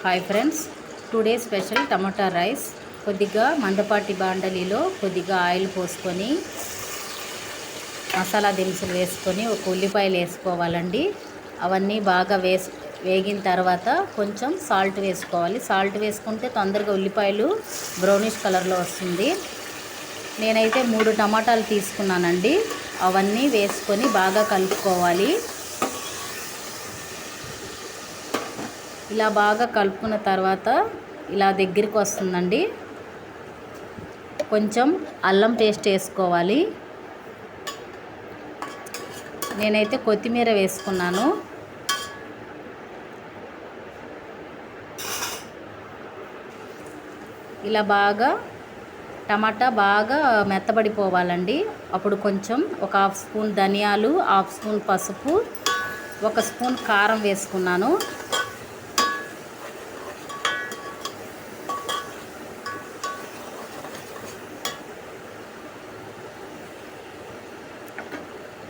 Hi friends, today special టమాటా rice. కొద్దిగా మందపాటి బాండలీలో కొద్దిగా ఆయిల్ పోసుకొని మసాలా దినుసులు వేసుకొని ఒక ఉల్లిపాయలు వేసుకోవాలండి. అవన్నీ బాగా వేగిన తర్వాత కొంచెం సాల్ట్ వేసుకోవాలి. సాల్ట్ వేసుకుంటే తొందరగా ఉల్లిపాయలు బ్రౌనిష్ కలర్లో వస్తుంది. నేనైతే 3 టమాటాలు తీసుకున్నానండి. అవన్నీ వేసుకొని బాగా కలుపుకోవాలి. ఇలా బాగా కలుపుకున్న తర్వాత ఇలా దగ్గరికి వస్తుందండి. కొంచెం అల్లం పేస్ట్ వేసుకోవాలి. నేనైతే కొత్తిమీర వేసుకున్నాను. ఇలా బాగా టమాటా బాగా మెత్తబడిపోవాలండి. అప్పుడు కొంచెం ఒక హాఫ్ స్పూన్ ధనియాలు, హాఫ్ స్పూన్ పసుపు, 1 స్పూన్ కారం వేసుకున్నాను.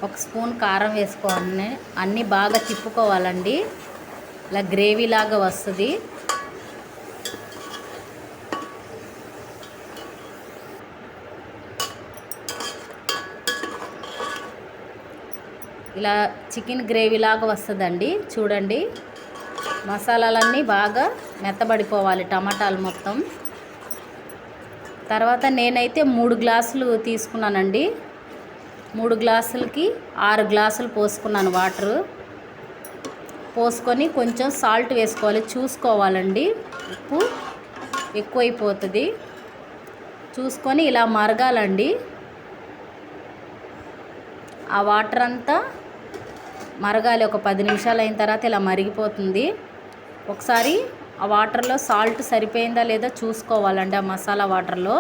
ఒక స్పూన్ కారం వేసుకోవాలి. అన్నీ బాగా తిప్పుకోవాలండి. ఇలా గ్రేవీ లాగా వస్తుంది. ఇలా చికెన్ గ్రేవీ లాగా వస్తుందండి. చూడండి, మసాలాలన్నీ బాగా మెత్తబడిపోవాలి టమాటాలు మొత్తం. తర్వాత నేనైతే 3 గ్లాసులు తీసుకున్నానండి. 3 గ్లాసులకి 6 గ్లాసులు పోసుకున్నాను వాటరు. పోసుకొని కొంచెం సాల్ట్ వేసుకోవాలి. చూసుకోవాలండి, ఉప్పు ఎక్కువైపోతుంది. చూసుకొని ఇలా మరగాలండి. ఆ వాటర్ అంతా మరగాలి. ఒక 10 నిమిషాలు అయిన తర్వాత ఇలా మరిగిపోతుంది. ఒకసారి ఆ వాటర్లో సాల్ట్ సరిపోయిందా లేదా చూసుకోవాలండి. ఆ మసాలా వాటర్లో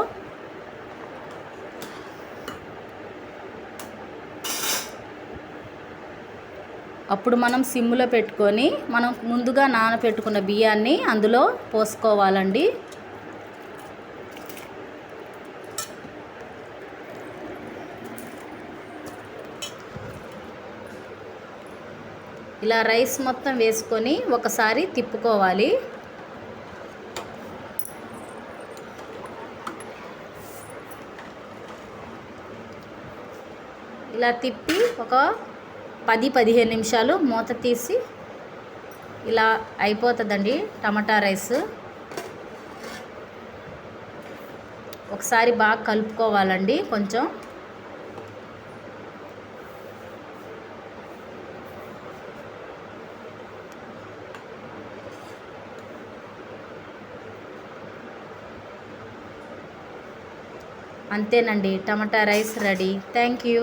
అప్పుడు మనం సిమ్లో పెట్టుకొని మనం ముందుగా నానబెట్టుకున్న బియ్యాన్ని అందులో పోసుకోవాలండి. ఇలా రైస్ మొత్తం వేసుకొని ఒకసారి తిప్పుకోవాలి. ఇలా తిప్పి ఒక 10-15 నిమిషాలు మూత తీసి ఇలా అయిపోతుందండి టమాటా రైస్. ఒకసారి బాగా కలుపుకోవాలండి. కొంచెం అంతేనండి, టమాటా రైస్ రెడీ. Thank you.